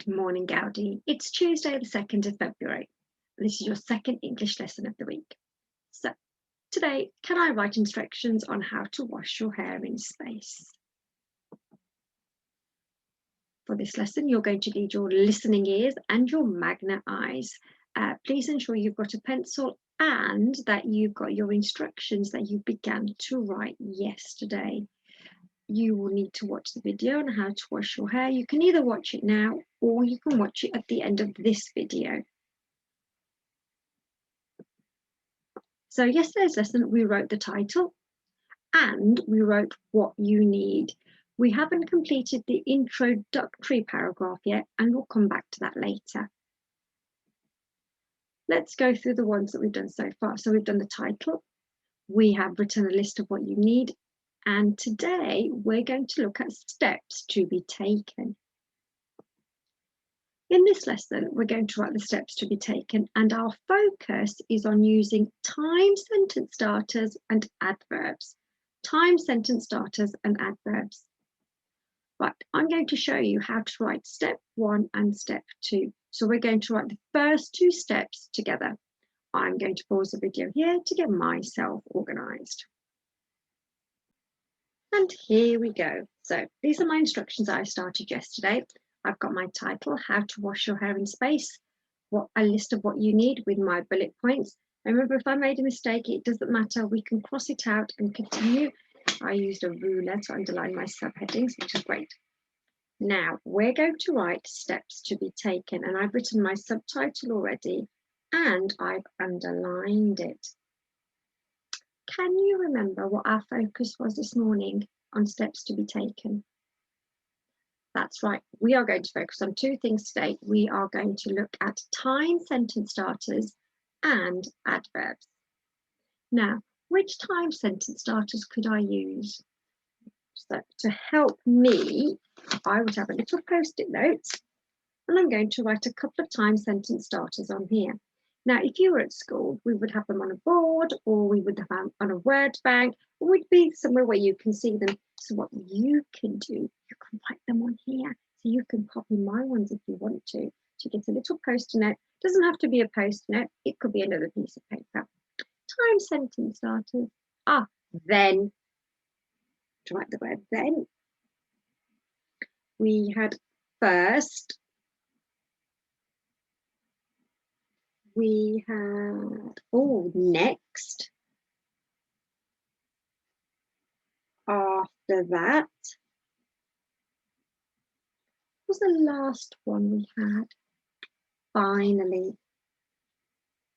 Good morning, Gaudi. It's Tuesday, the 2nd of February. This is your second English lesson of the week. So, today, can I write instructions on how to wash your hair in space? For this lesson, you're going to need your listening ears and your magnet eyes. Please ensure you've got a pencil and that you've got your instructions that you began to write yesterday. You will need to watch the video on how to wash your hair. You can either watch it now or you can watch it at the end of this video. So yesterday's lesson, we wrote the title and we wrote what you need. We haven't completed the introductory paragraph yet, and we'll come back to that later. Let's go through the ones that we've done so far. So we've done the title. We have written a list of what you need. And today we're going to look at steps to be taken. In this lesson, we're going to write the steps to be taken, and our focus is on using time sentence starters and adverbs. Time sentence starters and adverbs. Right, I'm going to show you how to write step 1 and step 2. So we're going to write the first 2 steps together. I'm going to pause the video here to get myself organised. And here we go. So these are my instructions I started yesterday. I've got my title, How to Wash Your Hair in Space, a list of what you need with my bullet points. Remember, if I made a mistake, it doesn't matter. We can cross it out and continue. I used a ruler to underline my subheadings, which is great. Now, we're going to write steps to be taken, and I've written my subtitle already, and I've underlined it. Can you remember what our focus was this morning on steps to be taken? That's right, we are going to focus on 2 things today. We are going to look at time sentence starters and adverbs. Now, which time sentence starters could I use? So to help me, I would have a little post-it note, and I'm going to write a couple of time sentence starters on here. Now, if you were at school, we would have them on a board, or we would have them on a word bank, or we'd be somewhere where you can see them. So what you can do, you can write them on here. So you can copy my ones if you want to get a little post-it note. Doesn't have to be a post-it note, it could be another piece of paper. Time sentence starters. Then. To write the word then. We had first. We had, next. After that. What was the last one we had? Finally.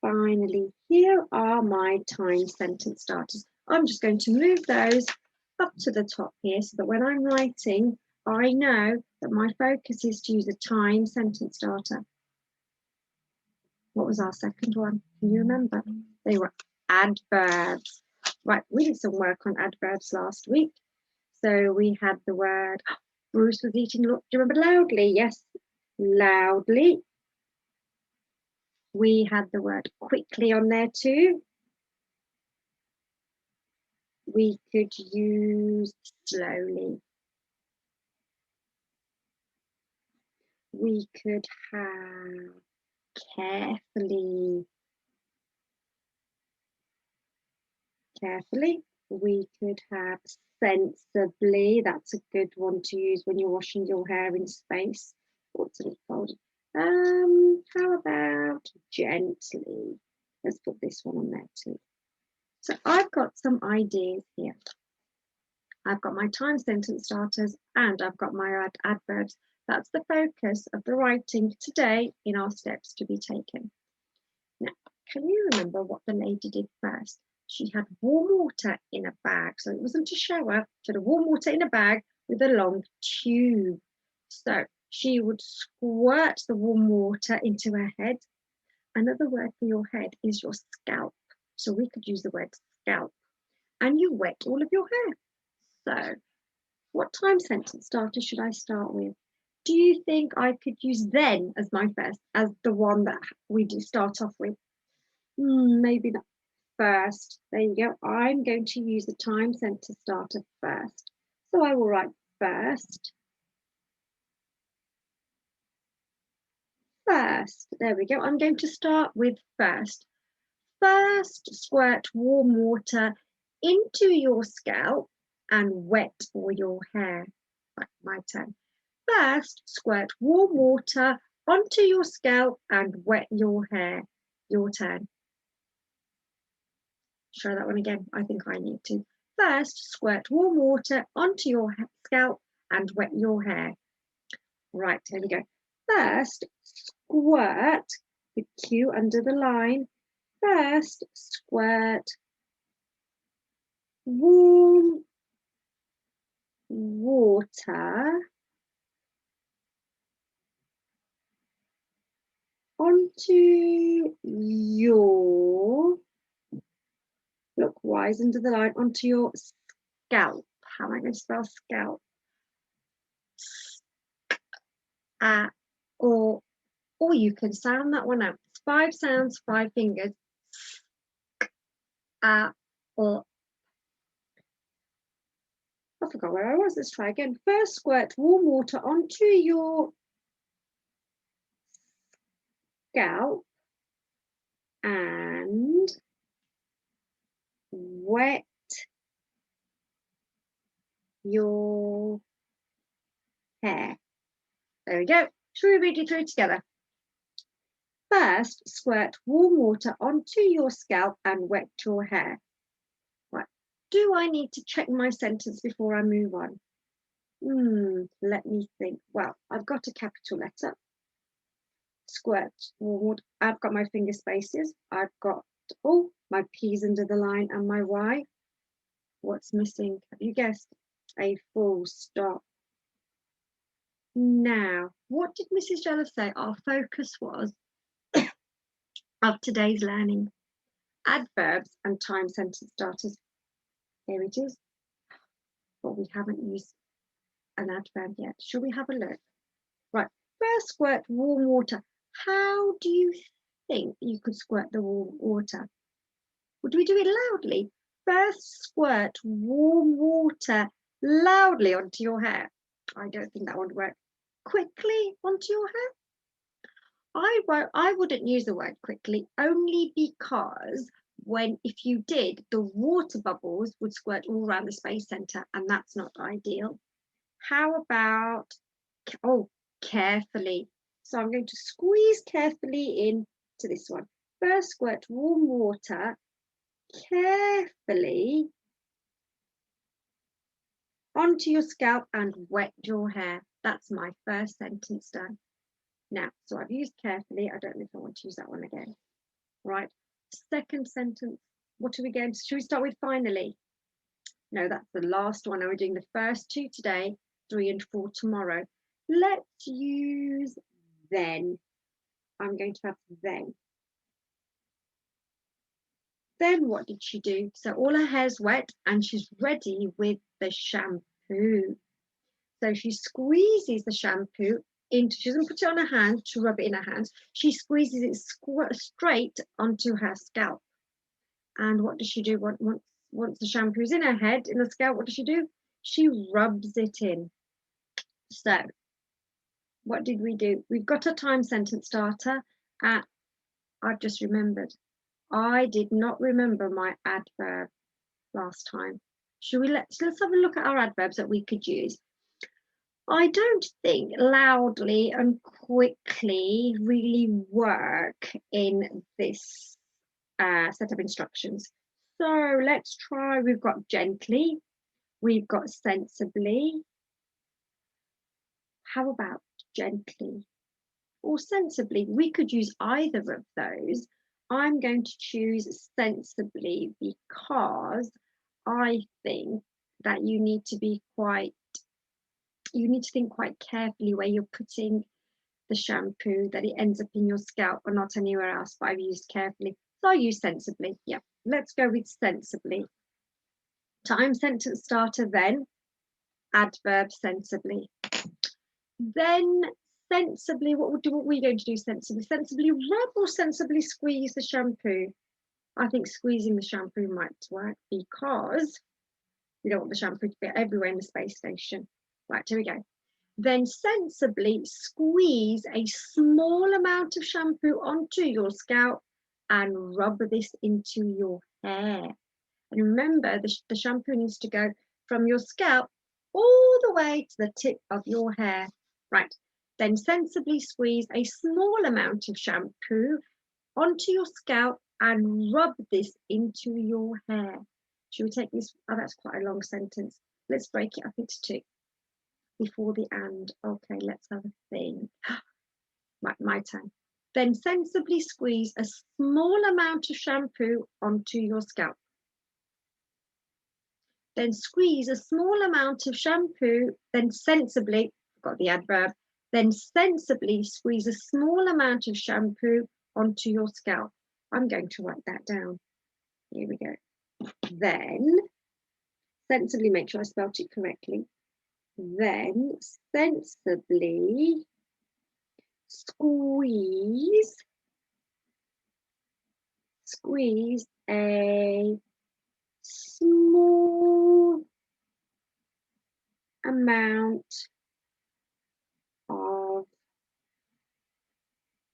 Finally, here are my time sentence starters. I'm just going to move those up to the top here so that when I'm writing, I know that my focus is to use a time sentence starter. What was our second one? Can you remember? They were adverbs. Right, we did some work on adverbs last week. So we had the word, Bruce was eating, do you remember loudly? Yes, loudly. We had the word quickly on there too. We could use slowly. We could have carefully. Carefully. We could have sensibly. That's a good one to use when you're washing your hair in space. What's it called? How about gently? Let's put this one on there too. So I've got some ideas here. I've got my time sentence starters and I've got my adverbs. That's the focus of the writing today in our steps to be taken. Now, can you remember what the lady did first? She had warm water in a bag. So it wasn't a shower, she had warm water in a bag with a long tube. So she would squirt the warm water into her head. Another word for your head is your scalp. So we could use the word scalp. And you wet all of your hair. So what time sentence starter should I start with? Do you think I could use then as my first, as the one that we do start off with? Maybe not first. There you go. I'm going to use the time sentence starter first. So I will write first. First, there we go. I'm going to start with first. First, squirt warm water into your scalp and wet all your hair. Right, my turn. First, squirt warm water onto your scalp and wet your hair. Your turn. Try that one again. I think I need to. First, squirt warm water onto your scalp and wet your hair. Right, here we go. First, squirt the Q under the line. First, squirt warm water onto your, look, Y's under the line, onto your scalp. How am I going to spell scalp? Or you can sound that one out. It's 5 sounds, 5 fingers. Or. I forgot where I was. Let's try again. First, squirt warm water onto your scalp and wet your hair. There we go. Should we read it through together? First, squirt warm water onto your scalp and wet your hair. Right. Do I need to check my sentence before I move on? Let me think. Well, I've got a capital letter. Squirt warm water. I've got my finger spaces. I've got my P's under the line and my Y. What's missing? Have you guessed? A full stop. Now, what did Mrs. Jalaf say our focus was of today's learning? Adverbs and time sentence starters. Here it is. But we haven't used an adverb yet. Shall we have a look? Right. First, squirt warm water. How do you think you could squirt the warm water? Would we do it loudly? First, squirt warm water loudly onto your hair. I don't think that would work. Quickly onto your hair? I wouldn't use the word quickly, only because if you did, the water bubbles would squirt all around the space center, and that's not ideal. How about, carefully. So I'm going to squeeze carefully into this one. First, squirt warm water carefully onto your scalp and wet your hair. That's my first sentence done. Now, so I've used carefully. I don't know if I want to use that one again. Right. Second sentence. What are we going to? Should we start with finally? No, that's the last one. We're doing the first 2 today, 3 and 4 tomorrow. Let's use then. I'm going to have then. Then what did she do? So all her hair's wet and she's ready with the shampoo. So she squeezes the shampoo into, she doesn't put it on her hand to rub it in her hands. She squeezes it straight onto her scalp. And what does she do? Once the shampoo's in her head, in the scalp, what does she do? She rubs it in. So what did we do? We've got a time sentence starter. I've just remembered. I did not remember my adverb last time. Let's have a look at our adverbs that we could use. I don't think loudly and quickly really work in this set of instructions. So let's try. We've got gently. We've got sensibly. How about gently or sensibly? We could use either of those. I'm going to choose sensibly because I think that you need to think quite carefully where you're putting the shampoo, that it ends up in your scalp or not anywhere else, but I've used carefully. So I use sensibly. Yeah, let's go with sensibly. Time sentence starter, then adverb sensibly. Then sensibly, what are we going to do sensibly? Sensibly rub or sensibly squeeze the shampoo? I think squeezing the shampoo might work because we don't want the shampoo to be everywhere in the space station. Right, here we go. Then sensibly squeeze a small amount of shampoo onto your scalp and rub this into your hair. And remember, the shampoo needs to go from your scalp all the way to the tip of your hair. Right. Then sensibly squeeze a small amount of shampoo onto your scalp and rub this into your hair. Should we take this? Oh, that's quite a long sentence. Let's break it up into two before the and. Okay, let's have a think. Right, my turn. Then sensibly squeeze a small amount of shampoo onto your scalp. Then squeeze a small amount of shampoo, then sensibly, got the adverb, then sensibly squeeze a small amount of shampoo onto your scalp. I'm going to write that down. Here we go. Then, sensibly, make sure I spelled it correctly. Then sensibly squeeze a small amount of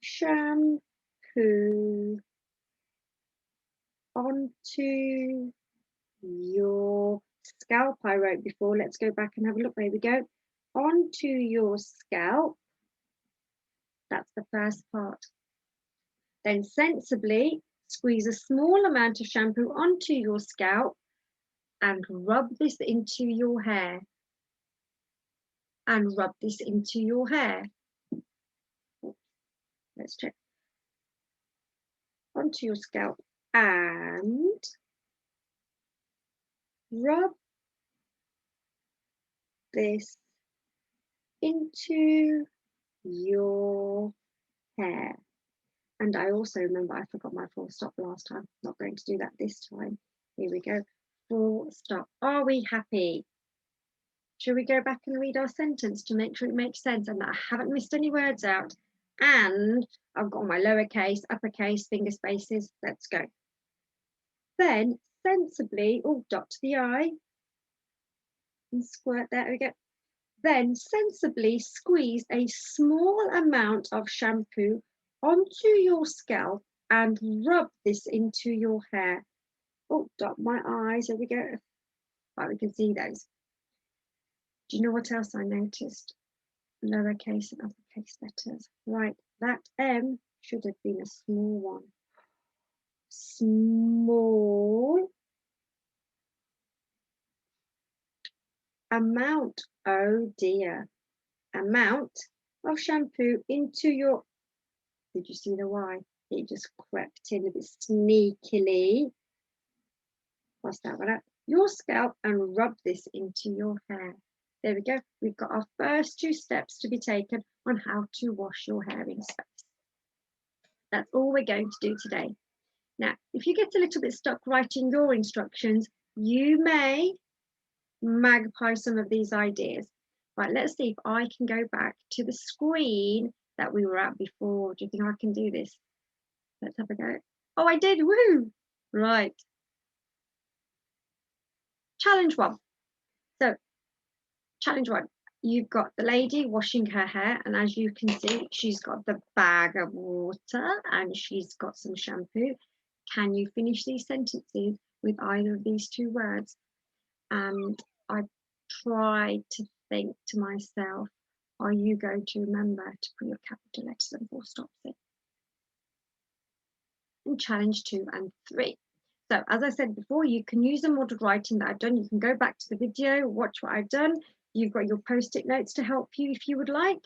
shampoo onto your scalp. I wrote before. Let's go back and have a look. There we go. Onto your scalp. That's the first part. Then sensibly squeeze a small amount of shampoo onto your scalp and rub this into your hair. And rub this into your hair. Let's check. Onto your scalp and rub this into your hair. And I also remember I forgot my full stop last time. Not going to do that this time. Here we go. Full stop. Are we happy? Shall we go back and read our sentence to make sure it makes sense and that I haven't missed any words out? And I've got my lowercase, uppercase, finger spaces. Let's go. Then sensibly, dot to the I and squirt, there we go. Then sensibly squeeze a small amount of shampoo onto your scalp and rub this into your hair. Dot my eyes, there we go. Right, we can see those. Do you know what else I noticed? Lowercase and uppercase letters. Right, that M should have been a small one. Small amount, oh dear, amount of shampoo into your, did you see the Y? It just crept in a bit sneakily. Cross that one out. Your scalp and rub this into your hair. There we go. We've got our first two steps to be taken on how to wash your hair in space. That's all we're going to do today. Now, if you get a little bit stuck writing your instructions, you may magpie some of these ideas. Right, let's see if I can go back to the screen that we were at before. Do you think I can do this? Let's have a go. Oh, I did, woo! Right. Challenge one. So, challenge one. You've got the lady washing her hair, and as you can see, she's got the bag of water and she's got some shampoo. Can you finish these sentences with either of these two words? And I tried to think to myself, are you going to remember to put your capital letters and full stops in? And challenge 2 and 3. So as I said before, you can use the modelled writing that I've done. You can go back to the video, watch what I've done. You've got your post-it notes to help you if you would like.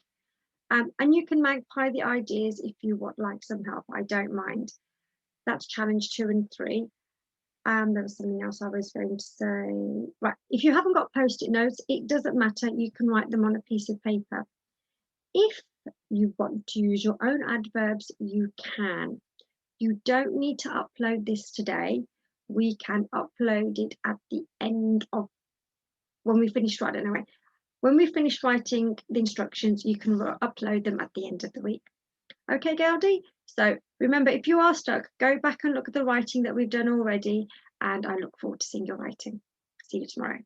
And you can magpie the ideas if you would like some help. I don't mind. That's challenge 2 and 3. There was something else I was going to say. Right, if you haven't got post-it notes, it doesn't matter. You can write them on a piece of paper. If you want to use your own adverbs, you can. You don't need to upload this today. We can upload it at the end of, when we finish writing anyway. When we finish writing the instructions, you can upload them at the end of the week. Okay, Gaudi? So remember, if you are stuck, go back and look at the writing that we've done already, and I look forward to seeing your writing. See you tomorrow.